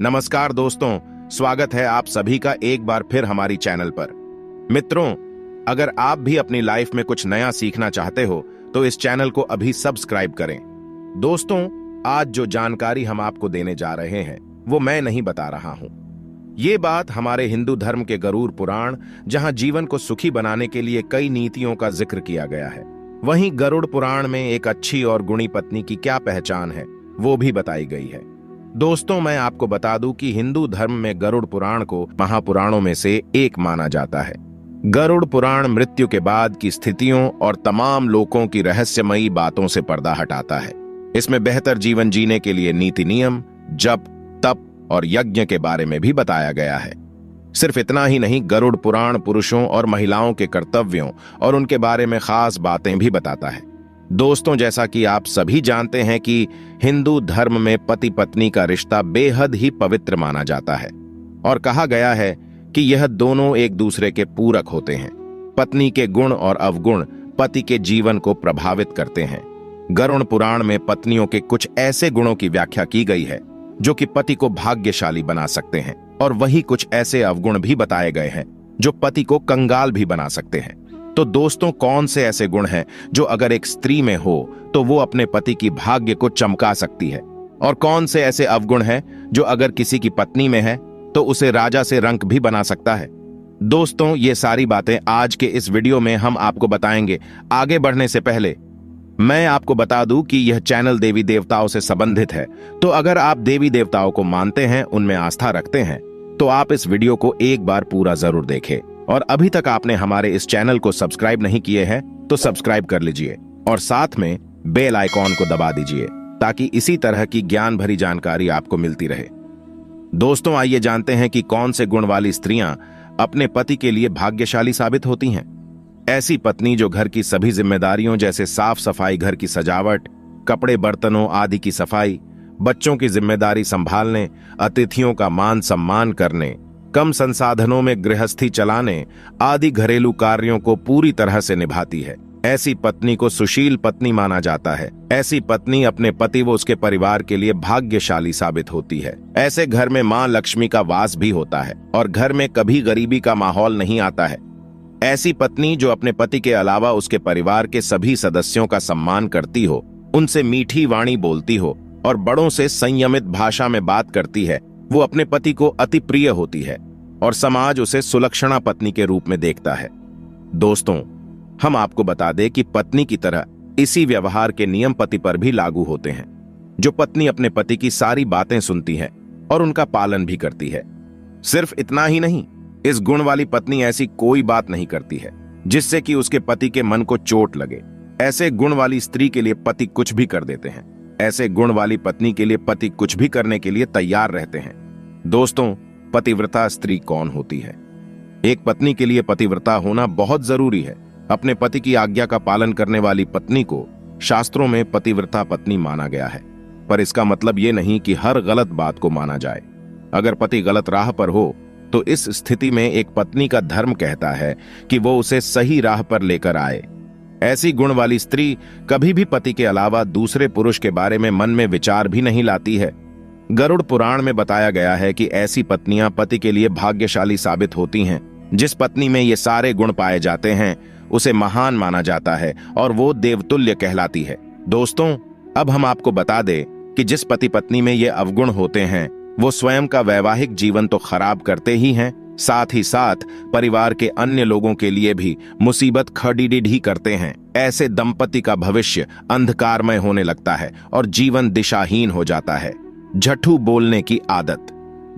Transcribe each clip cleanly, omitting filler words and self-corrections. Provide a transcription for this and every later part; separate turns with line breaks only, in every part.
नमस्कार दोस्तों, स्वागत है आप सभी का एक बार फिर हमारी चैनल पर। मित्रों, अगर आप भी अपनी लाइफ में कुछ नया सीखना चाहते हो तो इस चैनल को अभी सब्सक्राइब करें। दोस्तों, आज जो जानकारी हम आपको देने जा रहे हैं वो मैं नहीं बता रहा हूं। ये बात हमारे हिंदू धर्म के गरुड़ पुराण, जहां जीवन को सुखी बनाने के लिए कई नीतियों का जिक्र किया गया है, वहीं गरुड़ पुराण में एक अच्छी और गुणी पत्नी की क्या पहचान है वो भी बताई गई है। दोस्तों, मैं आपको बता दूं कि हिंदू धर्म में गरुड़ पुराण को महापुराणों में से एक माना जाता है। गरुड़ पुराण मृत्यु के बाद की स्थितियों और तमाम लोगों की रहस्यमयी बातों से पर्दा हटाता है। इसमें बेहतर जीवन जीने के लिए नीति नियम, जप, तप और यज्ञ के बारे में भी बताया गया है। सिर्फ इतना ही नहीं, गरुड़ पुराण पुरुषों और महिलाओं के कर्तव्यों और उनके बारे में खास बातें भी बताता है। दोस्तों, जैसा कि आप सभी जानते हैं कि हिंदू धर्म में पति पत्नी का रिश्ता बेहद ही पवित्र माना जाता है और कहा गया है कि यह दोनों एक दूसरे के पूरक होते हैं। पत्नी के गुण और अवगुण पति के जीवन को प्रभावित करते हैं। गरुड़ पुराण में पत्नियों के कुछ ऐसे गुणों की व्याख्या की गई है जो कि पति को भाग्यशाली बना सकते हैं, और वही कुछ ऐसे अवगुण भी बताए गए हैं जो पति को कंगाल भी बना सकते हैं। तो दोस्तों, कौन से ऐसे गुण हैं जो अगर एक स्त्री में हो तो वो अपने पति की भाग्य को चमका सकती है, और कौन से ऐसे अवगुण हैं जो अगर किसी की पत्नी में है तो उसे राजा से रंक भी बना सकता है। दोस्तों, ये सारी बातें आज के इस वीडियो में हम आपको बताएंगे। आगे बढ़ने से पहले मैं आपको बता दूं कि यह चैनल देवी देवताओं से संबंधित है, तो अगर आप देवी देवताओं को मानते हैं, उनमें आस्था रखते हैं, तो आप इस वीडियो को एक बार पूरा जरूर देखें। और अभी तक आपने हमारे इस चैनल को सब्सक्राइब नहीं किए हैं तो सब्सक्राइब कर लीजिए और साथ में बेल आइकॉन को दबा दीजिए ताकि इसी तरह की ज्ञान भरी जानकारी आपको मिलती रहे। दोस्तों, आइए जानते हैं कि कौन से गुण वाली स्त्रियां अपने पति के लिए भाग्यशाली साबित होती हैं। ऐसी पत्नी जो घर की सभी जिम्मेदारियों जैसे साफ सफाई, घर की सजावट, कपड़े बर्तनों आदि की सफाई, बच्चों की जिम्मेदारी संभालने, अतिथियों का मान सम्मान करने, कम संसाधनों में गृहस्थी चलाने आदि घरेलू कार्यों को पूरी तरह से निभाती है। ऐसी पत्नी को सुशील पत्नी माना जाता है। ऐसी पत्नी अपने पति व उसके परिवार के लिए भाग्यशाली साबित होती है। ऐसे घर में मां लक्ष्मी का वास भी होता है और घर में कभी गरीबी का माहौल नहीं आता है। ऐसी पत्नी जो अपने पति के अलावा उसके परिवार के सभी सदस्यों का सम्मान करती हो, उनसे मीठी वाणी बोलती हो और बड़ों से संयमित भाषा में बात करती है, वो अपने पति को अति प्रिय होती है और समाज उसे सुलक्षणा पत्नी के रूप में देखता है। दोस्तों, हम आपको बता दें कि पत्नी की तरह इसी व्यवहार के नियम पति पर भी लागू होते हैं। जो पत्नी अपने पति की सारी बातें सुनती है और उनका पालन भी करती है। सिर्फ इतना ही नहीं, इस गुण वाली पत्नी ऐसी कोई बात नहीं करती है जिससे कि उसके पति के मन को चोट लगे। ऐसे गुण वाली स्त्री के लिए पति कुछ भी कर देते हैं। ऐसे गुण वाली पत्नी के लिए पति कुछ भी करने के लिए तैयार रहते हैं। दोस्तों, पतिव्रता स्त्री कौन होती है? एक पत्नी के लिए पतिव्रता होना बहुत जरूरी है। अपने पति की आज्ञा का पालन करने वाली पत्नी को शास्त्रों में पतिव्रता पत्नी माना गया है, पर इसका मतलब ये नहीं कि हर गलत बात को माना जाए। अगर पति गलत राह पर हो तो इस स्थिति में एक पत्नी का धर्म कहता है कि वो उसे सही राह पर लेकर आए। ऐसी गुण वाली स्त्री कभी भी पति के अलावा दूसरे पुरुष के बारे में मन में विचार भी नहीं लाती है। गरुड़ पुराण में बताया गया है कि ऐसी पत्नियां पति के लिए भाग्यशाली साबित होती हैं। जिस पत्नी में ये सारे गुण पाए जाते हैं उसे महान माना जाता है और वो देवतुल्य कहलाती है। दोस्तों, अब हम आपको बता दें कि जिस पति पत्नी में ये अवगुण होते हैं वो स्वयं का वैवाहिक जीवन तो खराब करते ही हैं, साथ ही साथ परिवार के अन्य लोगों के लिए भी मुसीबत खड़ी करते हैं। ऐसे दंपति का भविष्य अंधकारमय होने लगता है और जीवन दिशाहीन हो जाता है। झठू बोलने की आदत।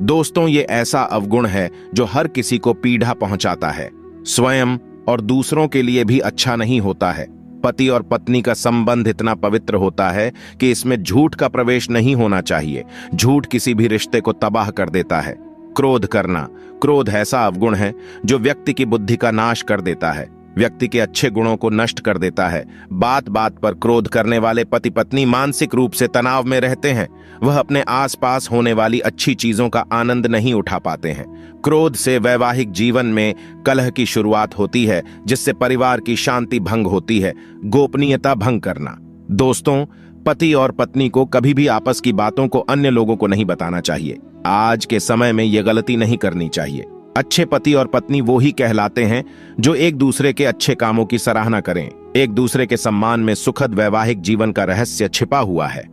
दोस्तों, ये ऐसा अवगुण है जो हर किसी को पीड़ा पहुंचाता है। स्वयं और दूसरों के लिए भी अच्छा नहीं होता है। पति और पत्नी का संबंध इतना पवित्र होता है कि इसमें झूठ का प्रवेश नहीं होना चाहिए। झूठ किसी भी रिश्ते को तबाह कर देता है। क्रोध करना। क्रोध ऐसा अवगुण है जो व्यक्ति की बुद्धि का नाश कर देता है, व्यक्ति के अच्छे गुणों को नष्ट कर देता है। बात बात पर क्रोध करने वाले पति पत्नी मानसिक रूप से तनाव में रहते हैं। वह अपने आसपास होने वाली अच्छी चीजों का आनंद नहीं उठा पाते हैं। क्रोध से वैवाहिक जीवन में कलह की शुरुआत होती है, जिससे परिवार की शांति भंग होती है। गोपनीयता भंग करना। दोस्तों, पति और पत्नी को कभी भी आपस की बातों को अन्य लोगों को नहीं बताना चाहिए। आज के समय में यह गलती नहीं करनी चाहिए। अच्छे पति और पत्नी वो ही कहलाते हैं जो एक दूसरे के अच्छे कामों की सराहना करें। एक दूसरे के सम्मान में सुखद वैवाहिक जीवन का रहस्य छिपा हुआ है।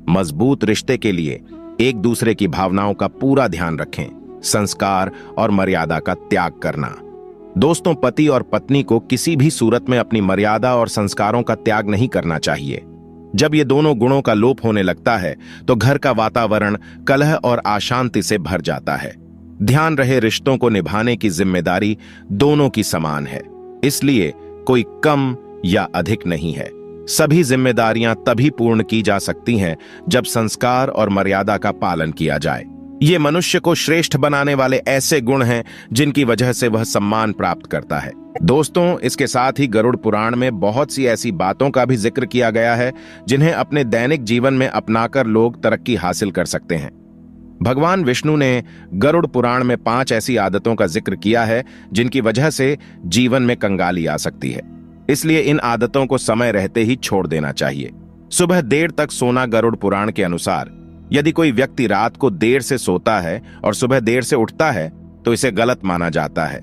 मजबूत रिश्ते के लिए एक दूसरे की भावनाओं का पूरा ध्यान रखें। संस्कार और मर्यादा का त्याग करना। दोस्तों, पति और पत्नी को किसी भी सूरत में अपनी मर्यादा और संस्कारों का त्याग नहीं करना चाहिए। जब ये दोनों गुणों का लोप होने लगता है तो घर का वातावरण कलह और अशांति से भर जाता है। ध्यान रहे, रिश्तों को निभाने की जिम्मेदारी दोनों की समान है, इसलिए कोई कम या अधिक नहीं है। सभी जिम्मेदारियां तभी पूर्ण की जा सकती हैं जब संस्कार और मर्यादा का पालन किया जाए। ये मनुष्य को श्रेष्ठ बनाने वाले ऐसे गुण हैं जिनकी वजह से वह सम्मान प्राप्त करता है। दोस्तों, इसके साथ ही गरुड़ पुराण में बहुत सी ऐसी बातों का भी जिक्र किया गया है जिन्हें अपने दैनिक जीवन में अपनाकर लोग तरक्की हासिल कर सकते हैं। भगवान विष्णु ने गरुड़ पुराण में 5 ऐसी आदतों का जिक्र किया है जिनकी वजह से जीवन में कंगाली आ सकती है। इसलिए इन आदतों को समय रहते ही छोड़ देना चाहिए। सुबह देर तक सोना। गरुड़ पुराण के अनुसार यदि कोई व्यक्ति रात को देर से सोता है और सुबह देर से उठता है तो इसे गलत माना जाता है।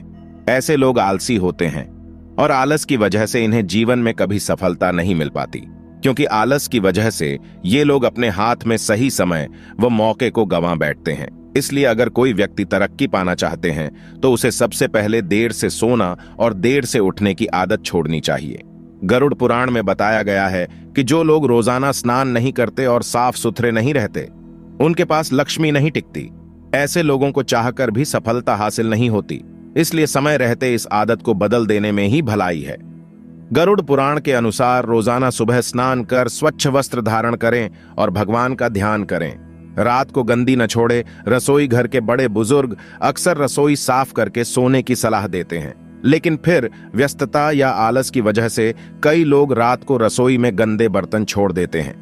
ऐसे लोग आलसी होते हैं और आलस की वजह से इन्हें जीवन में कभी सफलता नहीं मिल पाती, क्योंकि आलस की वजह से ये लोग अपने हाथ में सही समय व मौके को गंवा बैठते हैं। इसलिए अगर कोई व्यक्ति तरक्की पाना चाहते हैं तो उसे सबसे पहले देर से सोना और देर से उठने की आदत छोड़नी चाहिए। गरुड़ पुराण में बताया गया है कि जो लोग रोजाना स्नान नहीं करते और साफ सुथरे नहीं रहते, उनके पास लक्ष्मी नहीं टिकती। ऐसे लोगों को चाहकर भी सफलता हासिल नहीं होती। इसलिए समय रहते इस आदत को बदल देने में ही भलाई है। गरुड़ पुराण के अनुसार रोजाना सुबह स्नान कर स्वच्छ वस्त्र धारण करें और भगवान का ध्यान करें। रात को गंदी न छोड़े। रसोई घर के बड़े बुजुर्ग अक्सर रसोई साफ करके सोने की सलाह देते हैं, लेकिन फिर व्यस्तता या आलस की वजह से कई लोग रात को रसोई में गंदे बर्तन छोड़ देते हैं।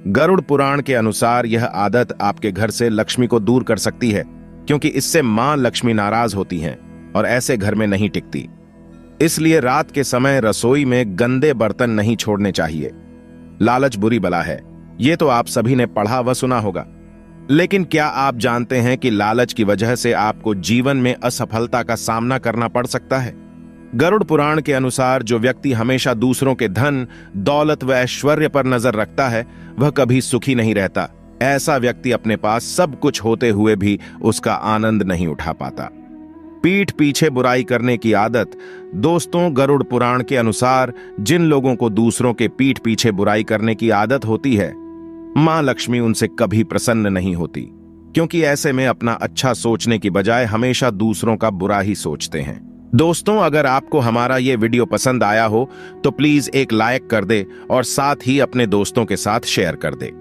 गरुड़ पुराण के अनुसार यह आदत आपके घर से लक्ष्मी को दूर कर सकती है, क्योंकि इससे मां लक्ष्मी नाराज होती हैं और ऐसे घर में नहीं टिकती। इसलिए रात के समय रसोई में गंदे बर्तन नहीं छोड़ने चाहिए। लालच बुरी बला है, ये तो आप सभी ने पढ़ा व सुना होगा। लेकिन क्या आप जानते हैं कि लालच की वजह से आपको जीवन में असफलता का सामना करना पड़ सकता है? गरुड़ पुराण के अनुसार जो व्यक्ति हमेशा दूसरों के धन, दौलत व ऐश्वर्य पर नजर रखता है वह कभी सुखी नहीं रहता। ऐसा व्यक्ति अपने पास सब कुछ होते हुए भी उसका आनंद नहीं उठा पाता। पीठ पीछे बुराई करने की आदत। दोस्तों, गरुड़ पुराण के अनुसार जिन लोगों को दूसरों के पीठ पीछे बुराई करने की आदत होती है, मां लक्ष्मी उनसे कभी प्रसन्न नहीं होती, क्योंकि ऐसे में अपना अच्छा सोचने की बजाय हमेशा दूसरों का बुरा ही सोचते हैं। दोस्तों, अगर आपको हमारा ये वीडियो पसंद आया हो तो प्लीज एक लाइक कर दे और साथ ही अपने दोस्तों के साथ शेयर कर दे।